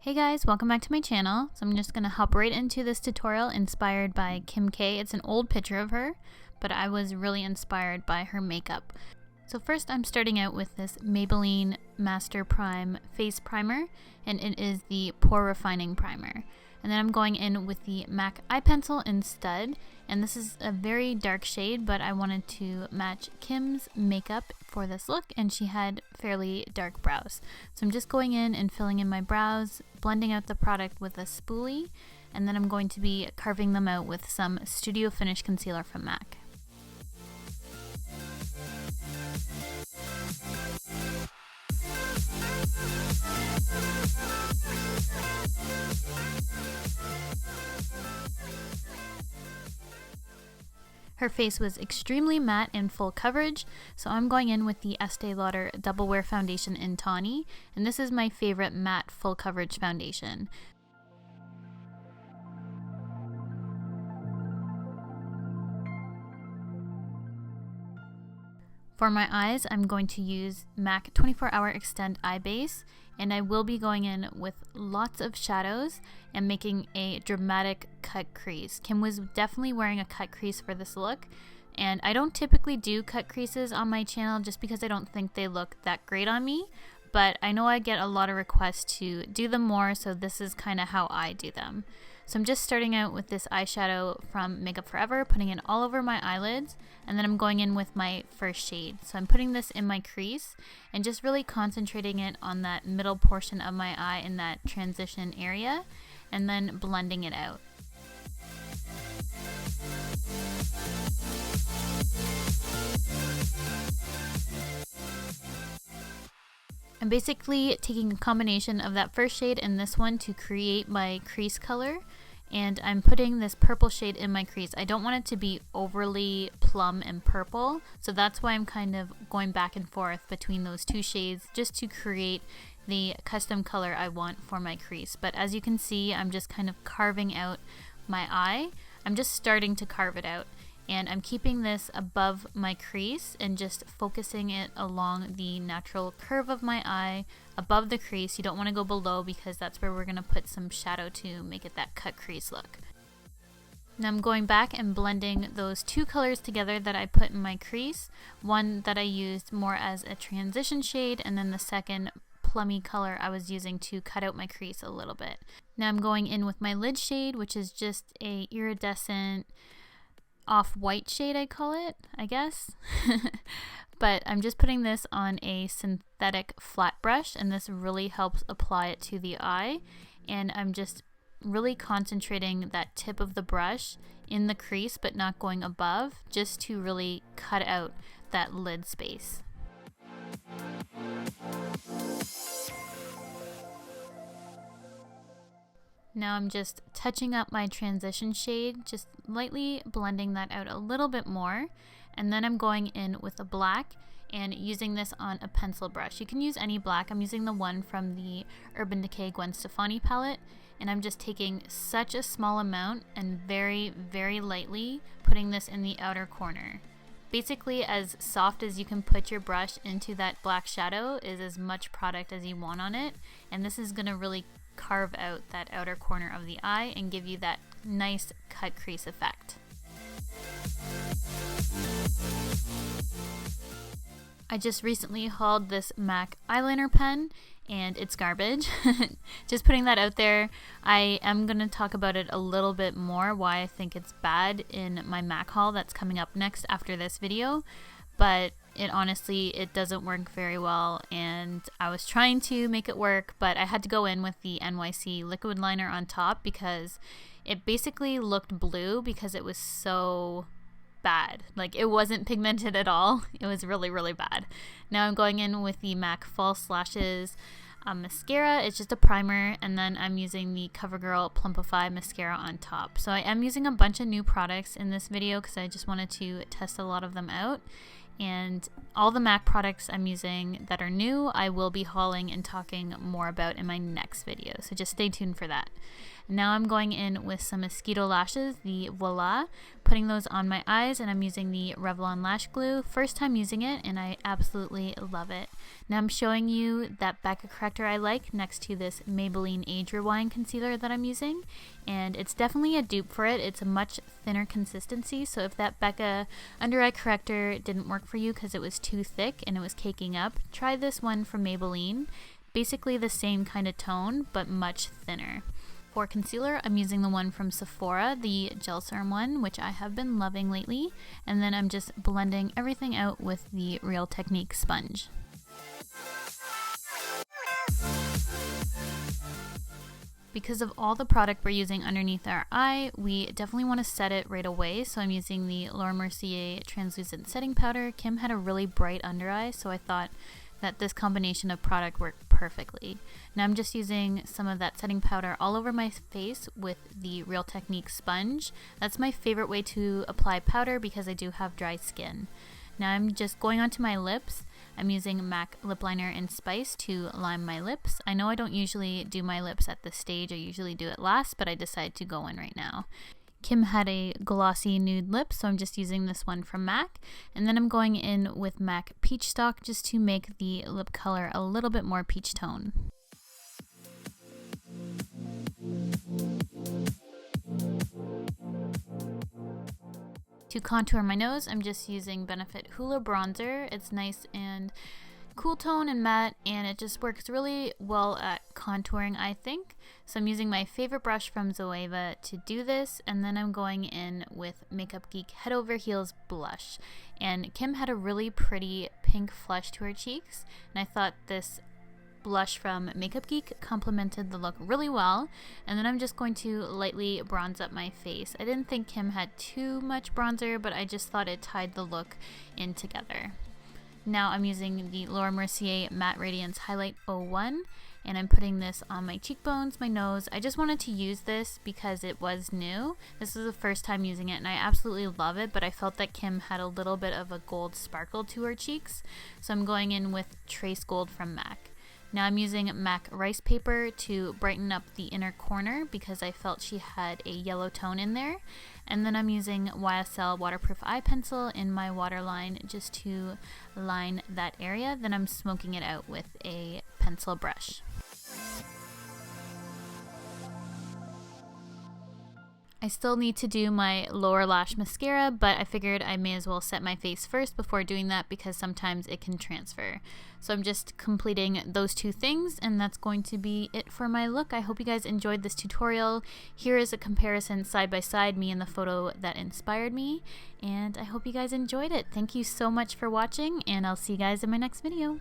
Hey guys, welcome back to my channel. So I'm just going to hop right into this tutorial inspired by Kim K. It's an old picture of her, but I was really inspired by her makeup. So first I'm starting out with this Maybelline Master Prime Face Primer, and it is the Pore Refining Primer. And then I'm going in with the MAC Eye Pencil in Stud, and this is a very dark shade, but I wanted to match Kim's makeup for this look, and she had fairly dark brows. So I'm just going in and filling in my brows, blending out the product with a spoolie, and then I'm going to be carving them out with some Studio Finish Concealer from MAC. Her face was extremely matte and full coverage, so I'm going in with the Estee Lauder Double Wear Foundation in Tawny, and this is my favorite matte full coverage foundation. For my eyes, I'm going to use MAC 24 Hour Extend Eye Base, and I will be going in with lots of shadows and making a dramatic cut crease. Kim was definitely wearing a cut crease for this look, and I don't typically do cut creases on my channel just because I don't think they look that great on me, but I know I get a lot of requests to do them more, so this is kind of how I do them. So I'm just starting out with this eyeshadow from Makeup Forever, putting it all over my eyelids, and then I'm going in with my first shade. So I'm putting this in my crease and just really concentrating it on that middle portion of my eye in that transition area, and then blending it out. I'm basically taking a combination of that first shade and this one to create my crease color, and I'm putting this purple shade in my crease. I don't want it to be overly plum and purple, so that's why I'm kind of going back and forth between those two shades just to create the custom color I want for my crease. But as you can see, I'm just kind of carving out my eye. I'm just starting to carve it out, and I'm keeping this above my crease and just focusing it along the natural curve of my eye above the crease. You don't want to go below because that's where we're going to put some shadow to make it that cut crease look. Now I'm going back and blending those two colors together that I put in my crease. One that I used more as a transition shade, and then the second plummy color I was using to cut out my crease a little bit. Now I'm going in with my lid shade, which is just a iridescent off-white shade, I call it, I guess. But I'm just putting this on a synthetic flat brush, and this really helps apply it to the eye, and I'm just really concentrating that tip of the brush in the crease but not going above, just to really cut out that lid space. Now I'm just touching up my transition shade, just lightly blending that out a little bit more, and then I'm going in with a black and using this on a pencil brush. You can use any black. I'm using the one from the Urban Decay Gwen Stefani palette, and I'm just taking such a small amount and very, very lightly putting this in the outer corner. Basically, as soft as you can put your brush into that black shadow is as much product as you want on it, and this is going to really carve out that outer corner of the eye and give you that nice cut crease effect. I just recently hauled this MAC eyeliner pen, and it's garbage. Just putting that out there. I am going to talk about it a little bit more, why I think it's bad, in my MAC haul that's coming up next after this video, but it doesn't work very well, and I was trying to make it work, but I had to go in with the NYC Liquid Liner on top because it basically looked blue because it was so bad. Like, it wasn't pigmented at all. It was really, really bad. Now I'm going in with the MAC False Lashes mascara. It's just a primer, and then I'm using the CoverGirl Plumpify mascara on top. So I am using a bunch of new products in this video because I just wanted to test a lot of them out. And all the MAC products I'm using that are new, I will be hauling and talking more about in my next video, so just stay tuned for that. Now I'm going in with some Esqido lashes, the Voila, putting those on my eyes, and I'm using the Revlon Lash Glue. First time using it, and I absolutely love it. Now I'm showing you that Becca corrector I like next to this Maybelline Age Rewind concealer that I'm using, and it's definitely a dupe for it. It's a much thinner consistency, so if that Becca under eye corrector didn't work for you because it was too thick and it was caking up, try this one from Maybelline. Basically the same kind of tone, but much thinner. For concealer, I'm using the one from Sephora, the Gel Serum one, which I have been loving lately, and then I'm just blending everything out with the Real Technique sponge. Because of all the product we're using underneath our eye, we definitely want to set it right away, so I'm using the Laura Mercier Translucent Setting Powder. Kim had a really bright under eye, so I thought that this combination of product worked perfectly. Now I'm just using some of that setting powder all over my face with the Real Technique sponge. That's my favorite way to apply powder because I do have dry skin. Now I'm just going onto my lips. I'm using MAC Lip Liner in Spice to line my lips. I know I don't usually do my lips at this stage, I usually do it last, but I decided to go in right now. Kim had a glossy nude lip, so I'm just using this one from MAC. And then I'm going in with MAC Peach Stock just to make the lip color a little bit more peach tone. To contour my nose, I'm just using Benefit Hoola Bronzer. It's nice and cool tone and matte, and it just works really well at contouring, I think. So I'm using my favorite brush from Zoeva to do this, and then I'm going in with Makeup Geek Head Over Heels blush. And Kim had a really pretty pink flush to her cheeks, and I thought this blush from Makeup Geek complemented the look really well. And then I'm just going to lightly bronze up my face. I didn't think Kim had too much bronzer, but I just thought it tied the look in together. Now I'm using the Laura Mercier Matte Radiance Highlight 01, and I'm putting this on my cheekbones, my nose. I just wanted to use this because it was new. This is the first time using it, and I absolutely love it, but I felt that Kim had a little bit of a gold sparkle to her cheeks, so I'm going in with Trace Gold from MAC. Now I'm using MAC Rice Paper to brighten up the inner corner because I felt she had a yellow tone in there. And then I'm using YSL Waterproof Eye Pencil in my waterline just to line that area. Then I'm smoking it out with a pencil brush. I still need to do my lower lash mascara, but I figured I may as well set my face first before doing that because sometimes it can transfer. So I'm just completing those two things, and that's going to be it for my look. I hope you guys enjoyed this tutorial. Here is a comparison side by side, me and the photo that inspired me, and I hope you guys enjoyed it. Thank you so much for watching, and I'll see you guys in my next video.